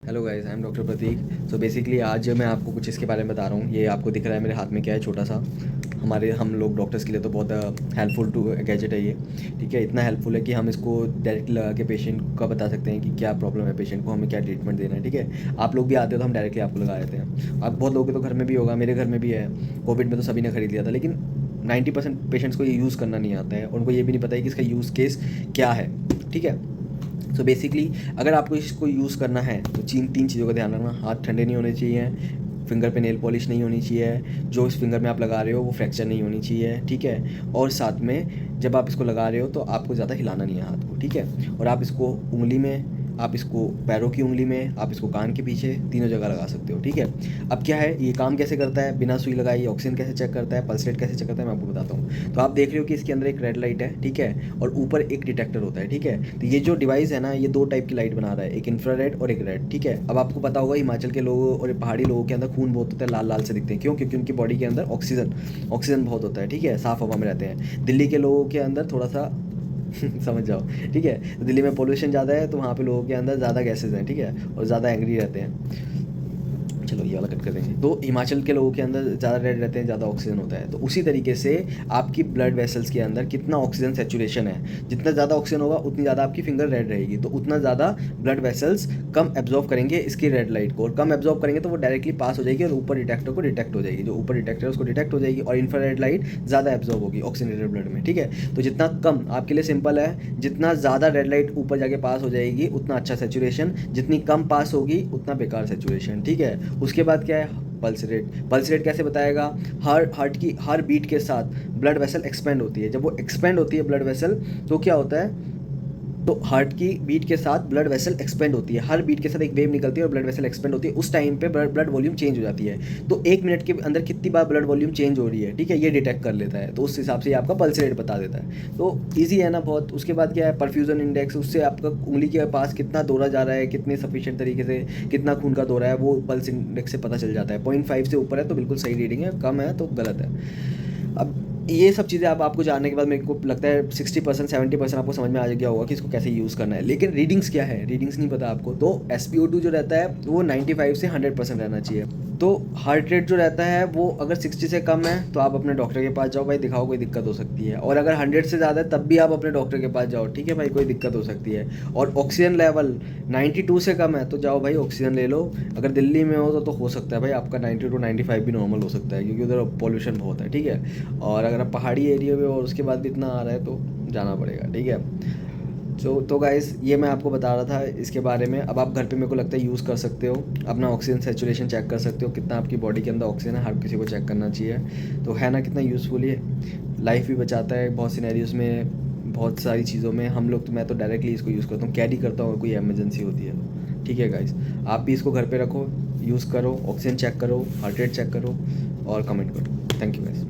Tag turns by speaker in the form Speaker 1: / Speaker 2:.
Speaker 1: Hello guys, I am doctor Prateek. So basically आज मैं आपको कुछ इसके बारे में बता रहा हूँ। ये आपको दिख रहा है मेरे हाथ में क्या है, छोटा सा। हम लोग डॉक्टर्स के लिए तो बहुत हेल्पफुल टू गैजेट है ये। ठीक है, इतना हेल्पफुल है कि हम इसको डायरेक्ट लगा के पेशेंट का बता सकते हैं कि क्या प्रॉब्लम है पेशेंट को, हमें क्या ट्रीटमेंट देना है। ठीक है, आप लोग भी आते हो तो हम डायरेक्टली आपको लगा देते हैं। आप बहुत लोगों के तो घर में भी होगा, मेरे घर में भी है। कोविड में तो सभी ने खरीद लिया था, लेकिन 90% पेशेंट्स को ये यूज़ करना नहीं आता है। उनको ये भी नहीं पता है कि इसका यूज़ केस क्या है। ठीक है, सो बेसिकली अगर आपको इसको यूज़ करना है तो तीन चीज़ों का ध्यान रखना। हाथ ठंडे नहीं होने चाहिए, फिंगर पे नेल पॉलिश नहीं होनी चाहिए, जो इस फिंगर में आप लगा रहे हो वो फ्रैक्चर नहीं होनी चाहिए। ठीक है, और साथ में जब आप इसको लगा रहे हो तो आपको ज़्यादा हिलाना नहीं है हाथ को। ठीक है, और आप इसको उंगली में, आप इसको पैरों की उंगली में, आप इसको कान के पीछे, तीनों जगह लगा सकते हो। ठीक है, अब क्या है, ये काम कैसे करता है, बिना सुई लगाई ऑक्सीजन कैसे चेक करता है, पल्स रेट कैसे चेक करता है, मैं आपको बताता हूँ। तो आप देख रहे हो कि इसके अंदर एक रेड लाइट है। ठीक है, और ऊपर एक डिटेक्टर होता है। ठीक है, तो ये जो डिवाइस है ना, ये दो टाइप की लाइट बना रहा है, एक इंफ्रारेड और एक रेड। ठीक है, अब आपको पता होगा हिमाचल के लोगों और पहाड़ी लोगों के अंदर खून बहुत होता है, लाल लाल से दिखते हैं। क्यों? क्योंकि उनकी बॉडी के अंदर ऑक्सीजन बहुत होता है। ठीक है, साफ़ हवा में रहते हैं। दिल्ली के लोगों के अंदर थोड़ा सा समझ जाओ। ठीक है, तो दिल्ली में पोल्यूशन ज़्यादा है, तो वहाँ पे लोगों के अंदर ज़्यादा गैसेज हैं। ठीक है, और ज़्यादा एंग्री रहते हैं। चलो ये वाला कट कर देंगे। तो हिमाचल के लोगों के अंदर ज़्यादा रेड रहते हैं, ज़्यादा ऑक्सीजन होता है। तो उसी तरीके से आपकी ब्लड वेसल्स के अंदर कितना ऑक्सीजन सेचुरेशन है, जितना ज़्यादा ऑक्सीजन होगा उतनी ज़्यादा आपकी फिंगर रेड रहेगी, तो उतना ज़्यादा ब्लड वेसल्स कम एब्जॉर्व करेंगे इसकी रेड लाइट को, और कम एब्जॉर्व करेंगे तो वो डायरेक्टली पास हो जाएगी और ऊपर डिटेक्टर को डिटेक्ट हो जाएगी, जो ऊपर डिटेक्टर है उसको डिटेक्ट हो जाएगी, और इंफ्रारेड लाइट ज़्यादा एब्जॉर्व होगी ऑक्सीजनेटेड ब्लड में। ठीक है, तो जितना कम, आपके लिए सिंपल है, जितना ज़्यादा रेड लाइट ऊपर जाके पास हो जाएगी उतना अच्छा सेचुरेशन, जितनी कम पास होगी उतना बेकार सेचुरेशन। ठीक है, उसके बाद क्या है, पल्स रेट कैसे बताएगा, हार्ट की हर बीट के साथ ब्लड वेसल एक्सपेंड होती है। जब वो एक्सपेंड होती है ब्लड वेसल, तो क्या होता है, तो हार्ट की बीट के साथ ब्लड वेसल एक्सपेंड होती है, हर बीट के साथ एक वेव निकलती है और ब्लड वेसल एक्सपेंड होती है। उस टाइम पे ब्लड वॉल्यूम चेंज हो जाती है, तो 1 मिनट के अंदर कितनी बार ब्लड वॉल्यूम चेंज हो रही है, ठीक है, ये डिटेक्ट कर लेता है। तो उस हिसाब से ये आपका पल्स रेट बता देता है। तो ईजी है ना बहुत। उसके बाद क्या है, परफ्यूजन इंडेक्स, उससे आपका उंगली के पास कितना दौरा जा रहा है, कितने सफिशिएंट तरीके से कितना खून का दौरा है, वो पल्स इंडेक्स से पता चल जाता है। 0.5 से ऊपर है तो बिल्कुल सही रीडिंग है, कम है तो गलत है। अब ये सब चीज़ें आपको जानने के बाद मेरे को लगता है 60% 70% आपको समझ में आ गया होगा कि इसको कैसे यूज़ करना है। लेकिन रीडिंग्स क्या है, रीडिंग्स नहीं पता आपको। तो SpO2 जो रहता है वो 95 से 100% रहना चाहिए। तो हार्ट रेट जो रहता है वो अगर 60 से कम है तो आप अपने डॉक्टर के पास जाओ भाई, दिखाओ, कोई दिक्कत हो सकती है। और अगर 100 से ज़्यादा है तब भी आप अपने डॉक्टर के पास जाओ, ठीक है भाई, कोई दिक्कत हो सकती है। और ऑक्सीजन लेवल 92 से कम है तो जाओ भाई ऑक्सीजन ले लो। अगर दिल्ली में हो तो हो सकता है भाई आपका 90 to 95 भी नॉर्मल हो सकता है, क्योंकि उधर पॉल्यूशन बहुत है। ठीक है, और अगर आप पहाड़ी एरिया में और उसके बाद भी इतना आ रहा है तो जाना पड़ेगा। ठीक है, तो गाइस ये मैं आपको बता रहा था इसके बारे में। अब आप घर पे मेरे को लगता है यूज़ कर सकते हो, अपना ऑक्सीजन सेचुरेशन चेक कर सकते हो, कितना आपकी बॉडी के अंदर ऑक्सीजन है, हर किसी को चेक करना चाहिए। तो है ना, कितना यूज़फुल ये, लाइफ भी बचाता है बहुत सिनेरियोज़ में, बहुत सारी चीज़ों में। हम लोग तो, मैं तो डायरेक्टली इसको यूज़ करता हूँ, कैरी करता हूँ, कोई इमरजेंसी होती है तो। ठीक है गाइस, आप भी इसको घर पर रखो, यूज़ करो, ऑक्सीजन चेक करो, हार्ट रेट चेक करो और कमेंट करो। Thank you guys.